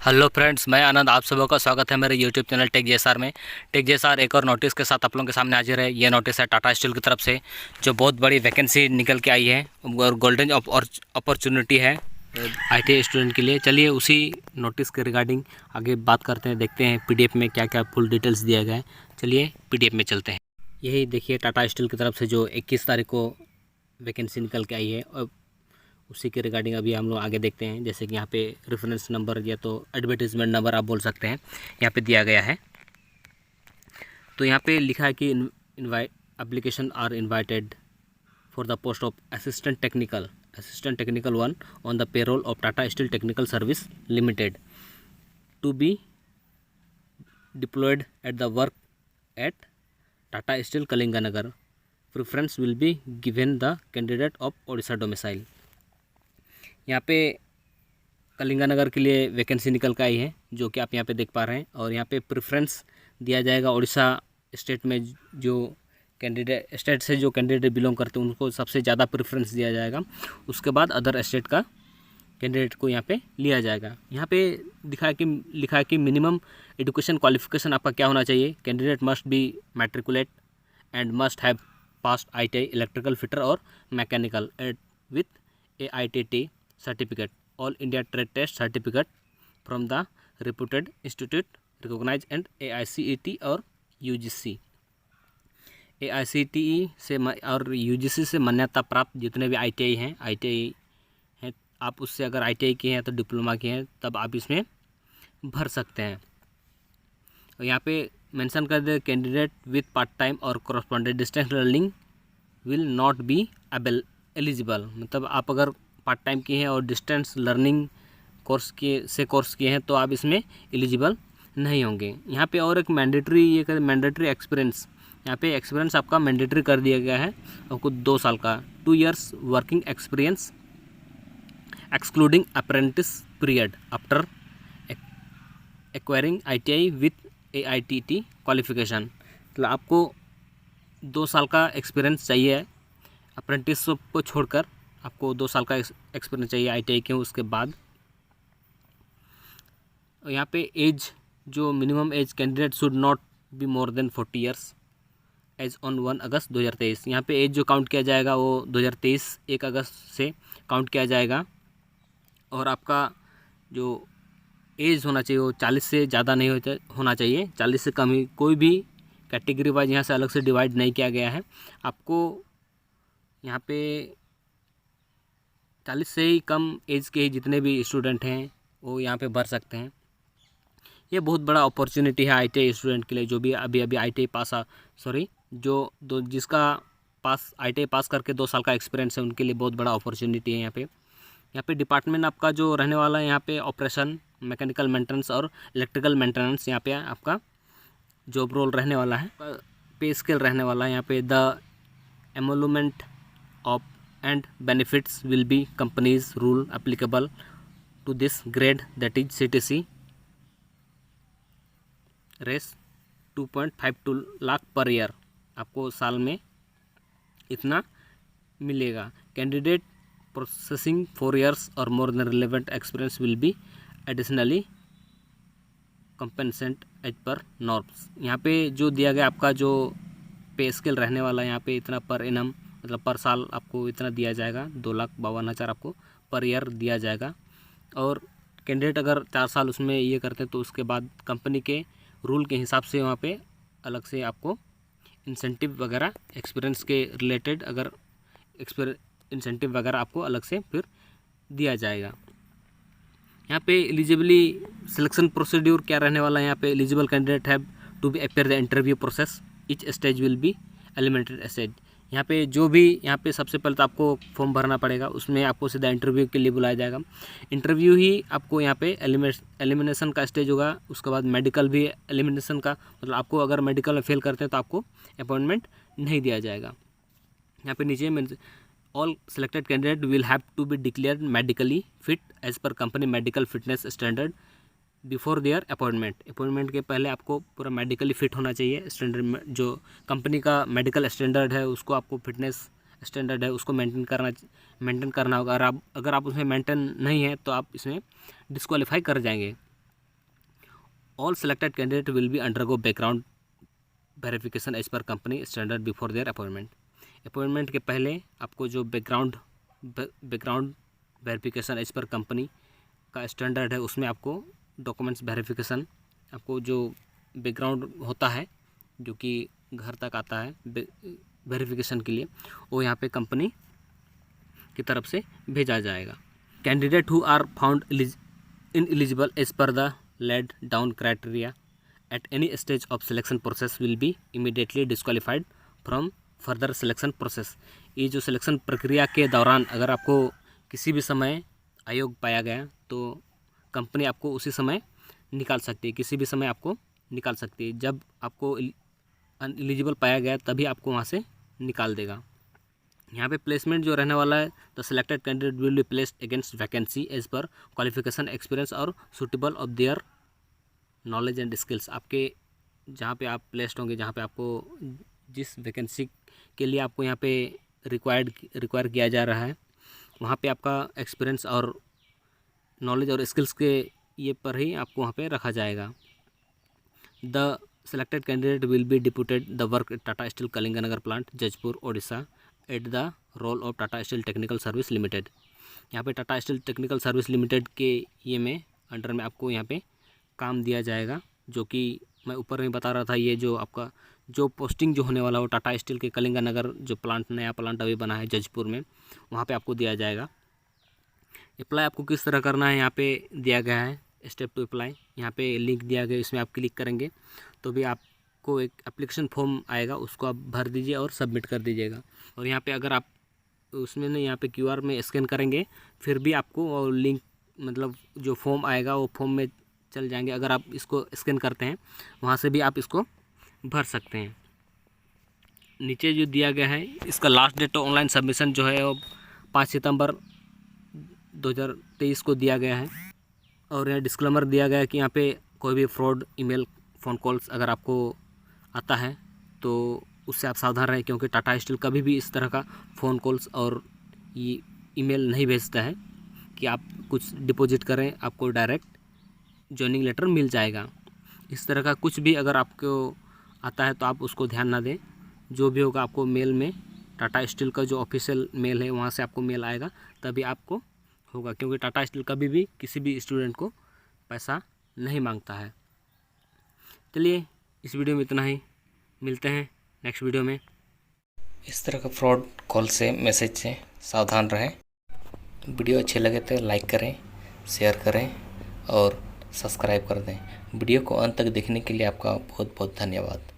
Hello friends, मैं आनंद। आप सबों का स्वागत है मेरे यूट्यूब चैनल टेक जेएसआर में। टेक जेएसआर एक और नोटिस के साथ आप लोगों के सामने हाजिर है। ये नोटिस है टाटा स्टील की तरफ से, जो बहुत बड़ी वैकेंसी निकल के आई है और गोल्डन अपॉर्चुनिटी है आईटी स्टूडेंट के लिए। चलिए उसी नोटिस के रिगार्डिंग आगे बात करते हैं, देखते हैं पीडीएफ में क्या क्या फुल डिटेल्स दिया गया है। चलिए पीडीएफ में चलते हैं। यही देखिए टाटा स्टील की तरफ से जो 21 तारीख को वैकेंसी निकल के आई है, और उसी के रिगार्डिंग अभी हम लोग आगे देखते हैं। जैसे कि यहाँ पे रेफरेंस नंबर या तो एडवर्टीजमेंट नंबर आप बोल सकते हैं, यहाँ पे दिया गया है। तो यहाँ पे लिखा है कि application are invited for the post of assistant technical 1 on the payroll of Tata steel technical service limited to be deployed at the work at Tata steel Kalinganagar. Preference will be given the candidate of Odisha domicile. यहाँ पे कलिंगनगर के लिए vacancy निकल के आई है, जो कि आप यहाँ पे देख पा रहे हैं। और यहाँ पे प्रेफरेंस दिया जाएगा उड़ीसा स्टेट में जो कैंडिडेट स्टेट से जो कैंडिडेट बिलोंग करते हैं उनको सबसे ज़्यादा प्रेफरेंस दिया जाएगा। उसके बाद अदर स्टेट का कैंडिडेट को यहाँ पे लिया जाएगा। यहाँ पे लिखा है कि मिनिमम एजुकेशन क्वालिफिकेशन आपका क्या होना चाहिए। Candidate must be matriculate and must have passed ITI electrical fitter और mechanical with AITT certificate, all India trade test certificate from the reputed institute recognized and AICTE और UGC। AICTE से और UGC से मान्यता प्राप्त जितने भी ITI हैं, आप उससे अगर ITI किए हैं तो डिप्लोमा किए हैं, तब आप इसमें भर सकते हैं। और यहाँ पे मेंशन कर दे कैंडिडेट विथ पार्ट टाइम और correspondent distance learning will not be eligible. मतलब आप अगर पार्ट टाइम किए हैं और डिस्टेंस लर्निंग कोर्स किए हैं तो आप इसमें एलिजिबल नहीं होंगे। यहाँ पे और एक मैंडेटरी एक्सपीरियंस, यहाँ पे एक्सपीरियंस आपका मैंडेटरी कर दिया गया है। आपको 2 साल का 2 years working experience excluding apprentice period after acquiring ITI with AITT qualification. मतलब आपको 2 साल का एक्सपीरियंस चाहिए, अप्रेंटिस को छोड़कर आपको 2 साल का एक्सपीरियंस चाहिए ITI के उसके बाद। यहाँ पे एज, जो minimum age candidate should not be more than 40 years age on 1 August 2023। यहाँ पे एज जो काउंट किया जाएगा वो 2023 1 अगस्त से काउंट किया जाएगा। और आपका जो एज होना चाहिए वो 40 से ज़्यादा नहीं होना चाहिए, 40 से कम ही। कोई भी कैटेगरी वाइज यहाँ से अलग से डिवाइड नहीं किया गया है। आपको यहाँ पे 40 से ही कम एज के जितने भी स्टूडेंट हैं वो यहाँ पे भर सकते हैं। ये बहुत बड़ा अपॉर्चुनिटी है ITI स्टूडेंट के लिए, जो भी अभी ITI जिसका ITI पास करके 2 साल का एक्सपीरियंस है, उनके लिए बहुत बड़ा अपॉर्चुनिटी है। यहाँ पे डिपार्टमेंट आपका जो रहने वाला है, यहाँ पे ऑपरेशन, मैकेनिकल मेंटेनेंस और इलेक्ट्रिकल मेंटेनेंस यहाँ पे आपका जॉब रोल रहने वाला है। पे स्केल रहने वाला है यहाँ पे। The emolument of and benefits will be company's rule applicable to this grade, that is CTC रेस 2.52 लाख पर ईयर। आपको साल में इतना मिलेगा। कैंडिडेट प्रोसेसिंग 4 years और more than relevant experience will be additionally compensate as per norms. यहाँ पे जो दिया गया आपका जो पे स्केल रहने वाला है, यहाँ पे इतना पर एनम, मतलब पर साल आपको इतना दिया जाएगा, 2,52,000 आपको पर ईयर दिया जाएगा। और कैंडिडेट अगर 4 साल उसमें ये करते हैं तो उसके बाद कंपनी के रूल के हिसाब से वहाँ पे अलग से आपको इंसेंटिव वगैरह एक्सपीरियंस के रिलेटेड अगर इंसेंटिव वगैरह आपको अलग से फिर दिया जाएगा। यहाँ पे एलिजिबली सिलेक्शन प्रोसीड्यूर क्या रहने वाला है। यहाँ पे eligible candidate have to be appear the interview process, each stage will be eliminated stage. यहाँ पे जो भी यहाँ पे सबसे पहले तो आपको फॉर्म भरना पड़ेगा, उसमें आपको सीधा इंटरव्यू के लिए बुलाया जाएगा। इंटरव्यू ही आपको यहाँ पे एलिमिनेशन का स्टेज होगा। उसके बाद मेडिकल भी एलिमिनेशन का, मतलब आपको अगर मेडिकल में फेल करते हैं तो आपको अपॉइंटमेंट नहीं दिया जाएगा। यहाँ पे नीचे all selected candidate will have to be declared medically fit as per company medical fitness standard before their appointment के पहले आपको पूरा मेडिकली फिट होना चाहिए। स्टैंडर्ड जो कंपनी का मेडिकल स्टैंडर्ड है उसको, आपको फिटनेस स्टैंडर्ड है उसको मेंटेन करना होगा। अगर आप उसमें मेंटेन नहीं है तो आप इसमें डिस्क्वालीफाई कर जाएंगे। All selected candidate will be undergo background verification as per company standard before their appointment. Appointment के पहले आपको जो background verification as per company का स्टैंडर्ड है उसमें आपको डॉक्यूमेंट्स वेरिफिकेशन, आपको जो बैकग्राउंड होता है जो कि घर तक आता है वेरिफिकेशन के लिए, वो यहाँ पे कंपनी की तरफ से भेजा जाएगा। Candidate who are found ineligible as per the laid down criteria at any stage of selection process will be immediately disqualified from further selection process. ये जो सिलेक्शन प्रक्रिया के दौरान अगर आपको किसी भी समय अयोग्य पाया गया तो कंपनी आपको उसी समय निकाल सकती है, किसी भी समय आपको निकाल सकती है। जब आपको अनएलिजिबल पाया गया तभी आपको वहाँ से निकाल देगा। यहाँ पे प्लेसमेंट जो रहने वाला है, the selected candidate will be placed against vacancy as per qualification experience और suitable of their knowledge and skills. आपके जहाँ पे आप प्लेस्ड होंगे, जहाँ पे आपको जिस वैकेंसी के लिए आपको यहाँ पे रिक्वायर किया जा रहा है, वहाँ पे आपका एक्सपीरियंस और नॉलेज और स्किल्स के ये पर ही आपको वहाँ पे रखा जाएगा। The selected candidate will be deputed the work at Tata Steel Kalinganagar plant Jajpur Odisha at the role of Tata steel technical service Limited. यहाँ पे Tata steel technical service Limited के ये में अंडर में आपको यहाँ पे काम दिया जाएगा, जो कि मैं ऊपर में बता रहा था। ये जो आपका जो पोस्टिंग जो होने वाला हो टाटा स्टील के कलिंगनगर जो प्लांट, नया प्लांट अभी बना है जजपुर में, वहाँ पे आपको दिया जाएगा। अप्लाई आपको किस तरह करना है यहाँ पे दिया गया है, स्टेप टू अप्लाई। यहाँ पे लिंक दिया गया, इसमें आप क्लिक करेंगे तो भी आपको एक एप्लीकेशन फॉर्म आएगा, उसको आप भर दीजिए और सबमिट कर दीजिएगा। और यहाँ पे अगर आप उसमें नहीं, यहाँ पे QR में स्कैन करेंगे फिर भी आपको वो लिंक मतलब जो फॉर्म आएगा वो फॉर्म में चल जाएंगे। अगर आप इसको स्कैन करते हैं वहाँ से भी आप इसको भर सकते हैं। नीचे जो दिया गया है इसका लास्ट डेट ऑनलाइन सबमिशन जो है वो 5 सितंबर 2023 को दिया गया है। और यहाँ डिस्क्लेमर दिया गया है कि यहाँ पे कोई भी फ्रॉड ईमेल फ़ोन कॉल्स अगर आपको आता है तो उससे आप सावधान रहें, क्योंकि टाटा स्टील कभी भी इस तरह का फ़ोन कॉल्स और ये ईमेल नहीं भेजता है कि आप कुछ डिपॉजिट करें, आपको डायरेक्ट जॉइनिंग लेटर मिल जाएगा। इस तरह का कुछ भी अगर आपको आता है तो आप उसको ध्यान ना दें। जो भी होगा आपको मेल में, टाटा स्टील का जो ऑफिशियल मेल है वहाँ से आपको मेल आएगा तभी आपको होगा, क्योंकि टाटा स्टील कभी भी किसी भी स्टूडेंट को पैसा नहीं मांगता है। चलिए इस वीडियो में इतना ही, मिलते हैं नेक्स्ट वीडियो में। इस तरह का फ्रॉड कॉल से, मैसेज से सावधान रहें। वीडियो अच्छे लगे तो लाइक करें, शेयर करें और सब्सक्राइब कर दें। वीडियो को अंत तक देखने के लिए आपका बहुत बहुत धन्यवाद।